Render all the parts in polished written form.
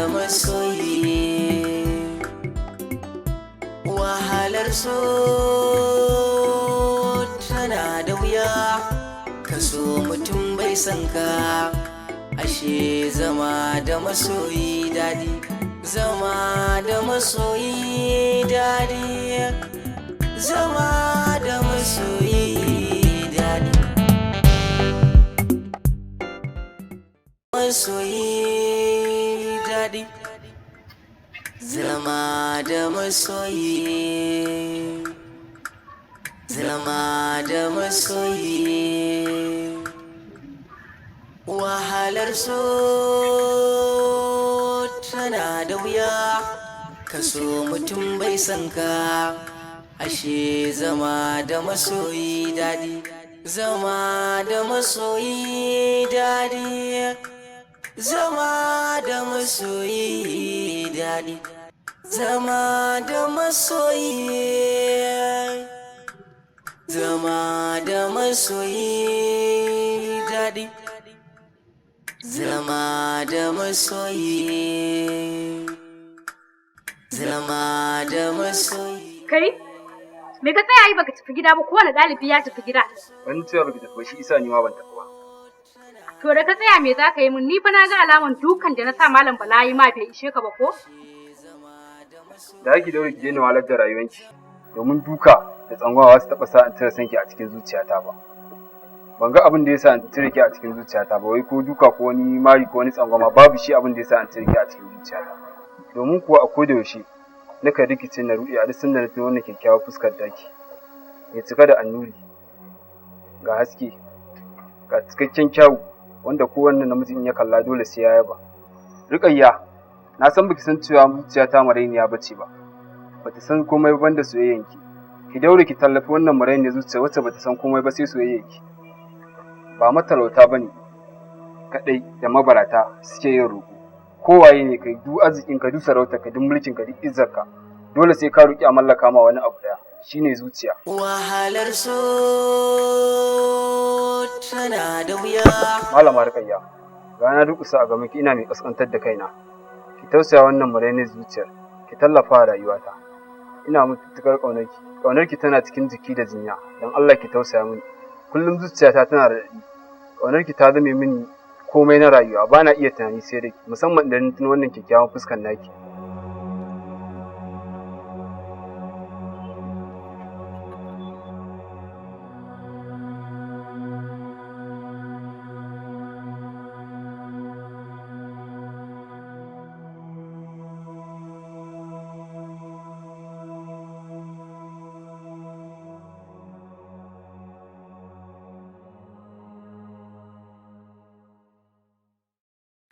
masoyi. Wahalar so tana da wuya, ka so mutum bai san ka, ashe zama da masoyi daɗi. Zama da masoyi daɗi, zama da masoyi daɗi. Masoyi daɗi, zama da masoyi, zama da masoyi. Wahalar so tana da wuya, ka so mutum bai san ka, ashe zama da masoyi daɗi. Zama da masoyi daɗi, zama da masoyi daɗi. Zama da masoyi, zama da masoyi daɗi. Zama da masoyi, zama da masoyi. Kai, me ka tsaya yi baka tafi gida ba? Kowane ɗalibi ya tafi gida. Ban cewa baki tafi shi isa ni ma ban tafi ba. To da ka tsaya me za ka yi mun? Ni fa na ga alaman dukan da na sa Malam Bala yi ma bai ishe ka ba ko? Da haki daure ki daina wahalar da rayuwanki, domin duka da tsangwawa su taɓa sa in cire sanki a cikin zuciyata ba. Ban ga abin da ya sa in cire ki a cikin zuciyata ba, wai ko duka ko wani mari ko wani tsangwama, babu shi abin da ya sa in cire ki a cikin zuciyata. Domin kuwa a koda yaushe nakan rikice na ruɗe a duk sanda na tuno wannan kyakkyawar fuskar daki. Ya cika da annuri, ga haske, ga cikakken kyawu, wanda kowanne namiji in ya kalla dole sai ya yaba. Rukayya, na san baki san cewa zuciyata marainiya bace ba. Bata san komai ba banda soyayyanki. Ki daure ki tallafi wannan marainiyar zuciya wacce bata san komai ba sai soyayyanki. Ba matalauta bane kadai da mabarata suke yin roƙo. Kowaye ne kai, duk arzikin ka, duk sarauta ka, duk mulkin ka, duk izzar ka, dole sai ka roki a mallaka ma wani abu daya, shine zuciya. Wahalar so tana da wuya. Malama Rukayya, ga na durƙusa a gaban ki ina mai kaskantar da kaina. Ki tausaya wannan marainiyar zuciyar, ki tallafa rayuwata. Ina mutukar ƙaunarki. Ƙaunarki tana cikin jiki da jinya, don Allah ki tausaya mini. Kullum zuciyata tana da daɗi. Ƙaunarki ta zame mini komai na rayuwa, ba na iya tunani sai dai, musamman idan na tuno wannan kyakkyawan fuskar naki.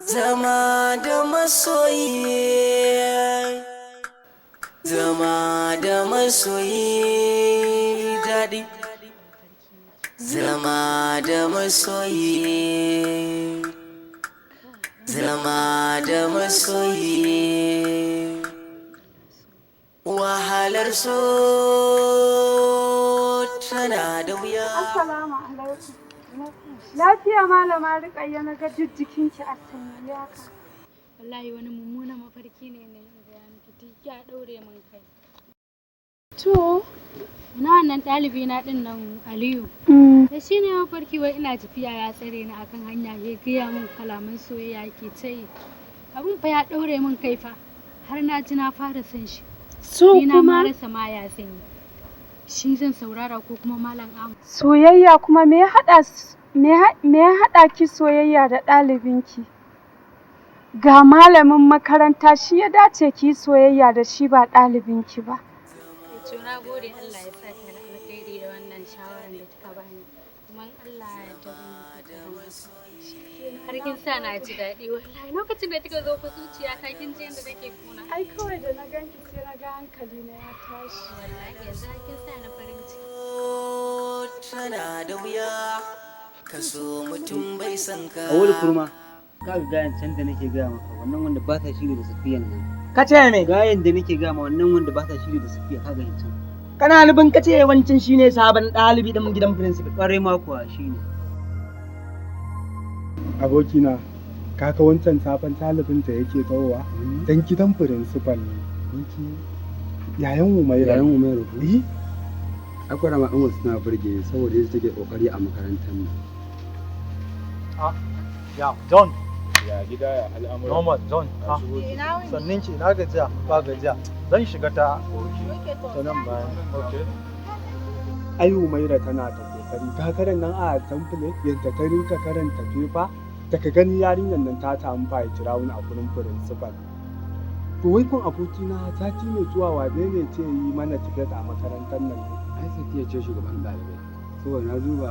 Zama da masoyi, zama da masoyi daɗi. Zama da masoyi, zama da masoyi. Wahalar so tana da wuya. Assalamu alaikum. Lafiya Malama Rukayya, na ga jikinki a sanye haka. Wallahi wani mummunan mafarki ne na ga miki, ya daure min kai. To, na wannan ɗalibi na din nan Aliyu. Da shi ne mafarki wai ina tafiya ya tsare ni akan hanya, ya gaya min kalaman soyayya ke ta yi. Abin fa ya daure min kai fa, har na ji na fara son shi. So ni na ma rasa ma ya sanyi. Shi zan saurara ko kuma Malam Ahmad? Soyayya kuma me ya haɗa ki soyayya da ɗalibinki? Ga malamin makaranta shi ya dace ki soyayya da shi ba ɗalibinki ba. To na gode, Allah ya sa ki alkhairi da wannan shawaran da kika bani. Kuma Allah ya tabbata har kin sa na ji daɗi wallahi. Lokacin da kika zo fa zuciya ta kin ji yadda nake kuna. Ai kawai da na ganki sai na ga hankali na ya tashi. Wallahi yanzu kin sa na farin ciki. Tana da wuya, ka so mutum bai san ka. A wani kurma, ka ga gayan can da nake gaya maka, wannan wanda ba ta shiri da Safiyan nan. Ka ce me? Gayan da nake gaya ma wannan wanda ba ta shiri da Safiya, ka ga yancan. Kana nufin ka ce wancan shine sabon ɗalibi ɗan gidan principal? Ƙwarai ma kuwa shine. Abokina, Kaka wancan sabon talibin da yake tawowa dan gidan principal ne. Yayan Umaira. Yayan Umaira ko? Eh. Akwai rama ɗan wasu suna burge saboda yadda take kokari a makarantar nan. Ya, John. Ya gida ya al'amura. Normal, John. Sannin ki na gajiya, ba gajiya. Zan shiga ta nan bayan. Okay. Ai Umaira tana da kokari. Ka karan nan a temple yadda ta rinka karanta fefa daga gani yarinyar nan ta samu fa kirawun a gurin principal. To wai kun abokina sati mai zuwa wane ne ce yi mana tiket a makarantar nan ne? Ai Safiya ce shugaban ɗalibai. Saboda na duba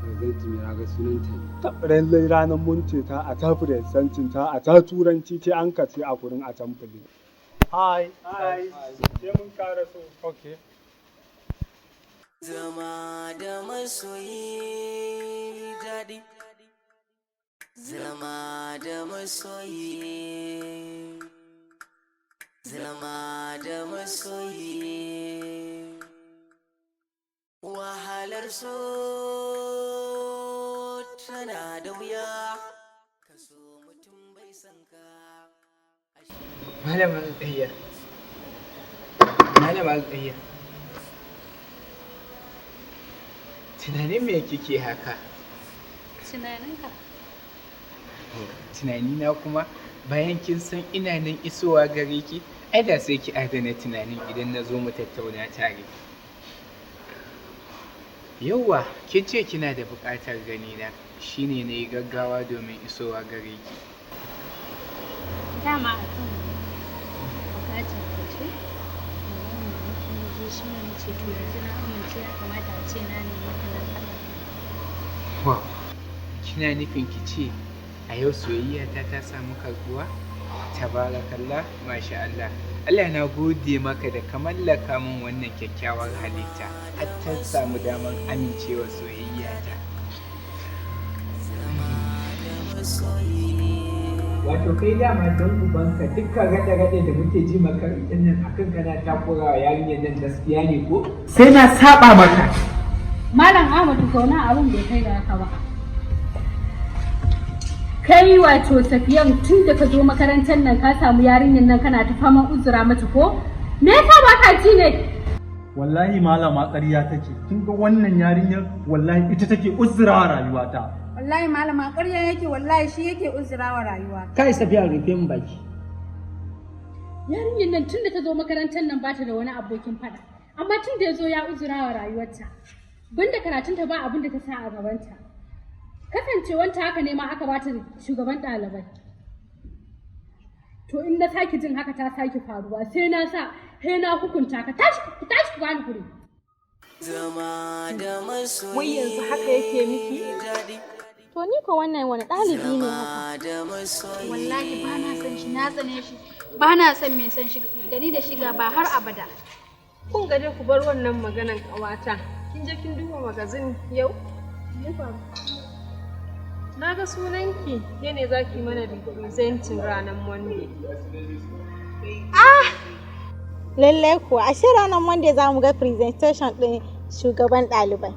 result mai na ga sunanta ne. Lallai ranar mun ce ta a ta presentin ta a ta turanci ce an kace a gurin a temple. Hi. Sai mun kara so. Okay. Zama da masoyi daɗi. Zama da masoyi. Zama da masoyi. Wahalar so tana da wuya. Ka so mutum bai san ka. Malama Alƙayya. Malama Alƙayya. Tunanin me kike haka? Tunaninka? Tunanina kuma bayan kin san ina nan isowa gare ki, ai da sai ki adana tunanin idan na zo mu tattauna tare. Yauwa, kin ce kina da buƙatar ganina, shine na yi gaggawa domin isowa gare ki. Dama a kan bukatar ka ce, shi ne na ce to yanzu na amince ya kamata a ce na nemi kanan Allah. Wow, kina nufin ki ce a yau soyayya ta samu karbuwa? Tabarakallah, masha Allah. Allah na gode maka da ka mallaka min wannan kyakkyawar halitta har ta samu damar amincewa soyayya ta. Wato kai dama don ubanka dukkan raɗe-raɗe da muke ji maka idan nan akan kana takura wa yarinyar nan gaskiya ne ko? Sai na saba maka. Malam Ahmadu kauna abin bai kai da haka ba. Kai wato Safiyan tun da ka zo makarantar nan ka samu yarinyar nan kana ta faman uzura mata ko? Me yasa ba ka ji ne? Wallahi malama ƙarya take. Kin ga wannan yarinyar wallahi ita take uzurawa rayuwata. Wallahi malama ƙarya yake wallahi shi yake uzurawa rayuwa. Kai Safiya rufe min baki. Yarinyar nan tun da ta zo makarantar nan ba ta da wani abokin faɗa. Amma tun da ya zo ya uzurawa rayuwarta. Banda karatunta ba abin da ta sa a gabanta. Kasancewanta haka ne ma aka bata shugaban ɗalibai. To in na sake jin haka ta sake faruwa sai na sa sai na hukunta ka tashi ku bani guri. Zama da masoyi. Wai yanzu haka yake miki? To ni ko wannan wani ɗalibi ne haka? Wallahi ba na son shi na tsane shi. Ba na son mai son shi da ni da shiga ba har abada. Kun ga dai ku bar wannan maganan ƙawata. Kin je kin duba magazin yau? Na ga sunanki, ke ne za ki mana representing ranar Monday. Lallai kuwa, ashe ranar Monday za mu ga presentation ɗin shugaban ɗalibai.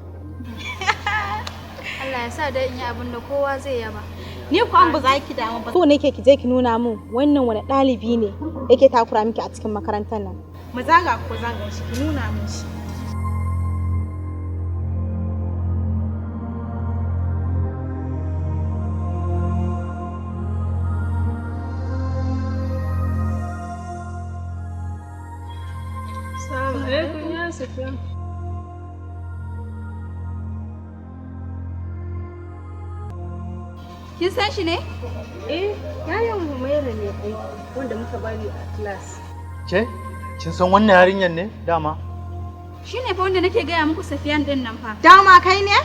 Allah ya sa dai in yi abin da kowa zai yaba. Ni ku an ba za ki damu ba. So nake ki je ki nuna min wannan wani ɗalibi ne yake takura miki a cikin makarantar nan. Mu zaga ko zaga shi ki nuna min shi. Kin san shi ne? Yayan Humaira ne ai wanda muka bari a class. Ke? Kin san wannan yarinyar ne dama? Shi ne fa wanda nake gaya muku Safiyan din nan fa. Dama kai ne?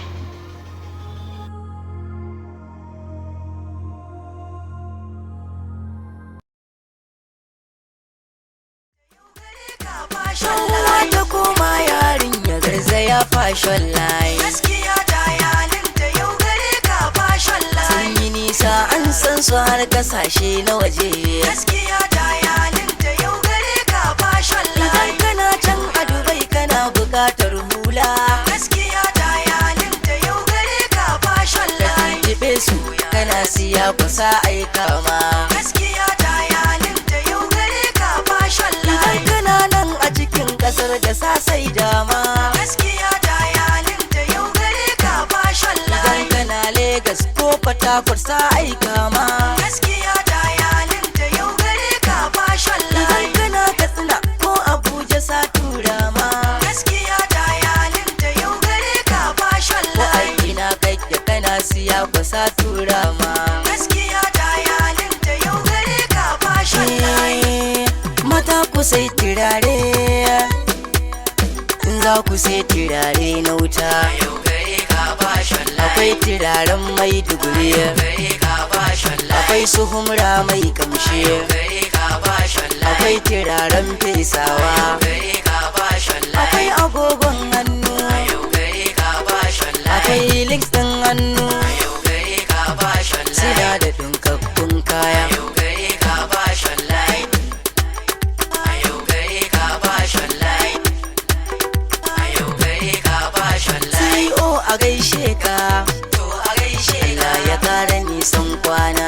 Ta koma yarinya garzaya fashion line. Gaskiya ta yalinta yau gare ka fashion line. Sun yi nisa an san su har kasashe na waje. Gaskiya ta yalinta yau gare ka fashion line. Idan kana can a Dubai kana buƙatar hula. Gaskiya ta yalinta yau gare ka fashion line. Ka tuntuɓe su ka kana siya kusa aika ma gaskiya ta yalin ta yau gare ka fashion line kana nan a cikin kasar da sa sai dama gaskiya ta yalin ta yau gare ka fashion line kana Lagos ko Port Harcourt sa aika ma gaskiya ta yalin ta yau gare ka fashion line kana Katsina ko Abuja sa tura ma gaskiya ta yalin ta yau gare ka fashion line ko ina kake kana siya kusa tura ma gaskiya ta yalin ta yau gare ka fashion line mata ku sai turare za ku sai turare na wuta yau gare ka fashion line akwai turaren mai duguri gare ka fashion line akwai su humra mai kamshi gare ka fashion line akwai turaren fesawa gare ka fashion line akwai agogon hannu yau gare ka fashion line akwai links din hannu yau gare ka fashion line suna da dinkakkun kaya yau gare ka fashion line yau gare ka fashion line yau gare ka fashion line CEO a gaishe ka to a gaishe Allah ya kare nisan kwana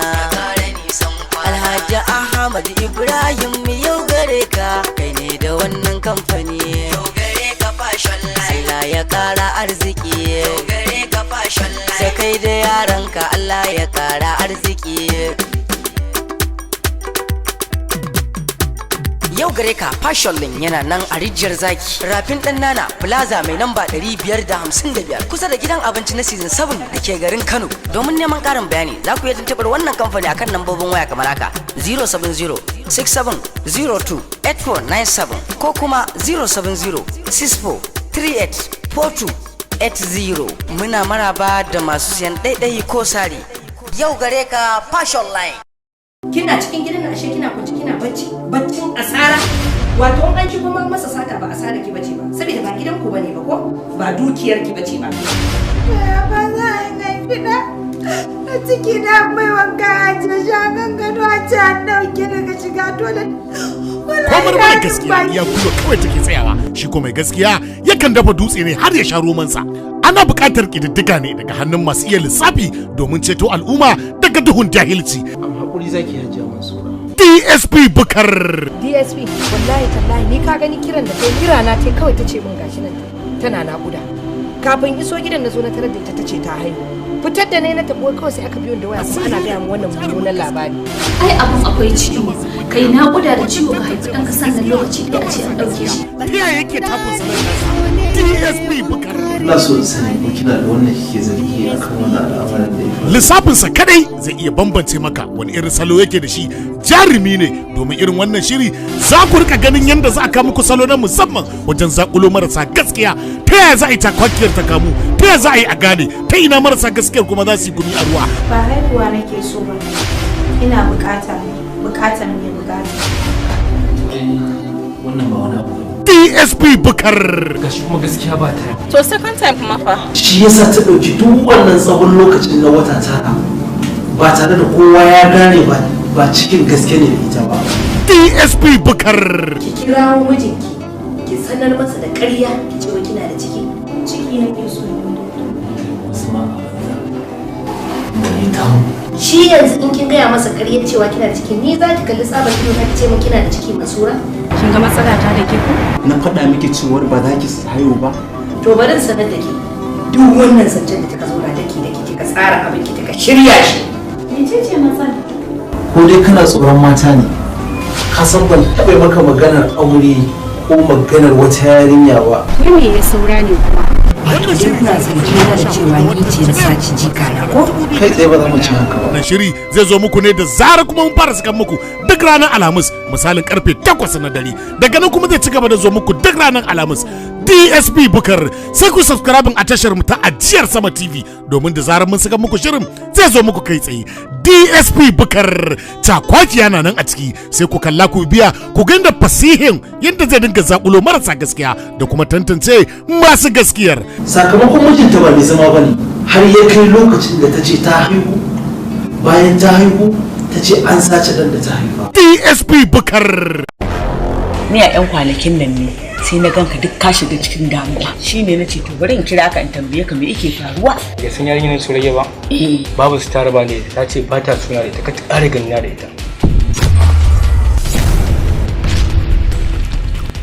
Alhaji Ahmad Ibrahim yau gare ka kai ne da wannan kamfani yau gare ka fashion line Allah ya kara arziki yau gare ka fashion line sai kai da yaranka Allah ya kara arziki yau gare ka fashion link yana nan a rijiyar zaki rafin dan nana plaza mai namba 555 kusa da gidan abinci na season 7 da ke garin Kano domin neman karin bayani za ku iya tuntuɓar wannan kamfani akan lambobin waya kamar haka 07067028497 ko kuma 07064384280 muna maraba da masu siyan ɗaiɗai ko sari yau gare ka fashion line kina cikin gidan ashe kina kwanci kina baccin asara wato an ki kuma masa sata ba asara ki bace ba saboda ba gidan ku bane ba ko ba dukiyar ki bace ba ba za a yi fida a ciki na mai wanka a ce shagan gado a ce an dauke daga shiga toilet komar mai gaskiya iya kuma kawai take tsayawa shi ko mai gaskiya yakan dafa dutse ne har ya sha romansa ana buƙatar ƙididdiga ne daga hannun masu iya lissafi domin ceto al'umma daga duhun jahilci hakuri zaki hajiya Mansura DSP Bukar DSP wallahi tallahi ni ka gani kiran da kai kira na tai kawai tace min gashi nan tana naƙuda kafin iso gidan na zo na tarar da ita tace ta haihu fitar da ne na tafi kawai sai aka biyo da waya kuma ana gaya min wannan mummunan labari ai abun akwai ciwo kai naƙuda da ciwo ka haifi ɗanka sannan lokaci ɗaya a ce an ɗauke shi ta yake tafin sanar DSP Bukar ina so in sani ko kina da wannan kike zargi akan wannan al'amarin da ya faru lissafinsa kadai zai iya bambance maka wani irin salo yake da shi jarumi ne domin irin wannan shiri za ku rika ganin yadda za a kawo muku salo na musamman wajen zakulo marasa gaskiya ta yaya za a yi takwakiyar ta kamu ta yaya za a yi a gane ta ina marasa gaskiyar kuma za su yi gumi a ruwa ba haihuwa nake so ba ina bukatar mai bukata wannan ba wani abu DSP Bukar gashi kuma gaskiya ba ta to second time kuma fa shi yasa ta dauki duk wannan tsawon lokacin na wata tara ba tare da kowa ya gane ba cikin gaske ne da ita ba DSP Bukar ki kirawo mijinki ki sanar masa da ƙarya ki ce wai kina da ciki ciki na ke so shi yanzu in kin gaya masa ƙarya cewa kina da ciki ni za ki kalli tsabar ido ka ce min kina da ciki Mansura kin ga matsala ta da ke ku na faɗa miki cewar ba za ki haihu ba to bari in sanar da ke duk wannan zancen da kika zo da kika tsara abin ki kika shirya shi mecece matsala ko dai kana tsoron mata ne ka san ban taɓa maka maganar aure ko maganar wata yarinya ba me ya saura ne kuma wannan shiri na zargi na da cewa ni ce na saci jika na ko kai tsaye ba za mu ci haka ba wannan shiri zai zo muku ne da zarar kuma mun fara sakan muku duk ranar Alhamis misalin karfe 8 na dare daga nan kuma zai ci gaba da zo muku duk ranar Alhamis DSP Bukar sai ku subscribe a tashar mu ta Ajiyar Sama TV domin da zarar mun saka muku shirin zai zo muku kai tsaye DSP Bukar takwakiya na nan a ciki sai ku kalla ku biya ku ga inda fasihin yadda zai dinga zakulo marasa gaskiya da kuma tantance masu gaskiyar sakamakon mijinta ba mai zama bane har ya kai lokacin da ta ce ta haihu bayan ta haihu ta ce an sace dan da ta haifa DSP Bukar ni a 'yan kwanakin nan ne sai na ganka duk ka shiga cikin damuwa shine na ce to bari in kira ka in tambaye ka me yake faruwa. Ya san yarinyar Surayya ba? Babu su ta raba ne, ta ce ba ta suna da ita, ka ƙara ganina da ita.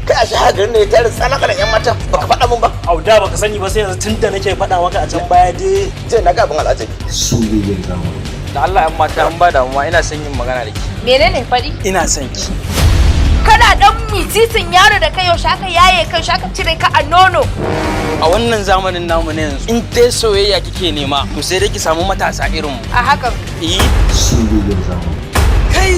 Kai a shahar garin ne ta rinsa naka da 'yan mata baka faɗa mun ba. Auda baka sani ba sai yanzu tun da nake faɗa maka a can baya dai. Je na ga abin al'ajabi. Soyayyar zamani. Da Allah 'yan mata an ba damuwa ina son yin magana da ki. Menene faɗi? Ina son ki. Kana dan mitisin yaro da kai yau shaka yaye kai shaka cire ka a nono. A wannan zamanin namu na yanzu in dai soyayya kike nema to sai dai ki samu matasa irin mu. A haka. Soyayyar zamani. Kai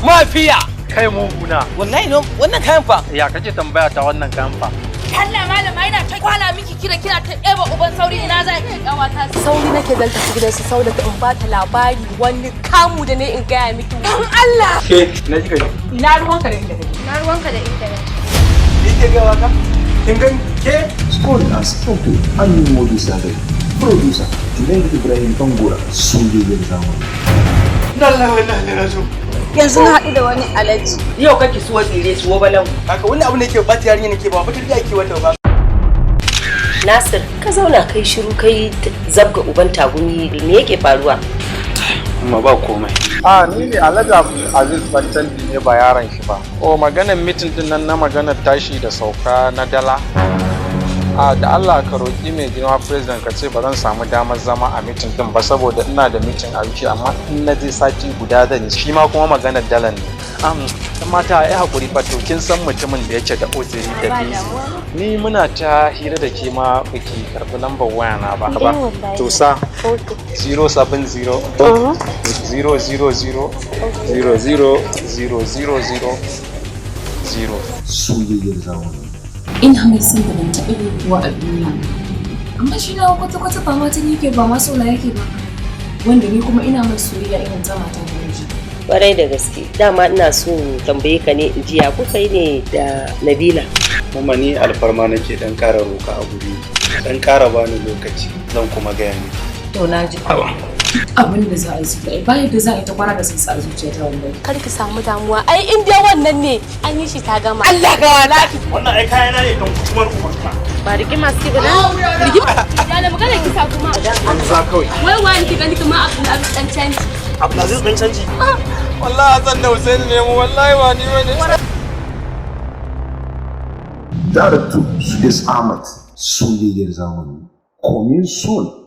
mafiya. Kai muguna. Wallahi no wannan kayan fa. Ya kake tambaya ta wannan kayan fa? Allah malama ina ta kwana miki kina ta eba uban sauri ina za ki kawata. Sauri nake zan tafi gidansu saboda in ba ta labari wani kamu da ne in gaya miki. Dan Allah. Ke na ji kai. Ina ruwanka da inda kake? Na ruwanka da inda kake. Kike ga waka? Kin ga ke? Story as Tonto Annu Modi Sagai. Producer Junaid Ibrahim Bangura. Soyayyar zamani. Allah wallahi na so. Yanzu na haɗu da wani alaji. Yau kake suwa tsire suwa balan. Haka wannan abu ne ke bata yarinya nake ba fitar da yake wata ba. Nasir, ka zauna kai shiru kai zabga uban tagumi me yake faruwa? Amma ba komai. Ni ne Alhaji Aziz Bantanji ne ba yaron shi ba. Maganar mitin din nan na maganar tashi da sauka na dala. Da Allah ka roƙi mai girma president ka ce ba zan samu damar zama a mitin din ba saboda ina da mitin a wuce amma in na je sati guda zan yi shi ma kuma maganar dalan ne. Mata ai hakuri fa to kin san mutumin da yake da uzuri da busy. Ni muna ta hira da ke ma baki karɓi lambar waya na ba ba. To sa 070 000 Soyayyar zamani. Ina mai son da ban taɓa yi kuwa a duniya amma shi na kwata-kwata ba ma tun yake ba ma so na yake ba wanda ni kuma ina mai soyayya irin ta mata da miji. Kwarai da gaske dama ina so tambaye ka ne in ji ya kuka yi ne da Nabila. Kuma ni alfarma nake dan ƙara roka a guri dan ƙara bani lokaci zan kuma gaya miki. To na ji abin da za a yi zuciya bayan da za a yi ta kwana da sun sa zuciya ta wallahi. Kar ki samu damuwa ai in dai wannan ne an yi shi ta gama. Allah ga wala. Wannan ai kayana ne don kumar uwarka. Ba rigima su ba na? Rigima. Ya da magana kisa kuma. An za kawai. Wai wani ki gani kamar Abdulaziz dan canji. Abdulaziz dan canji. Wallahi Hassan da Hussein ne mu wallahi ba ni bane. Director Sudais Ahmad. Soyayyar zamani. Coming soon.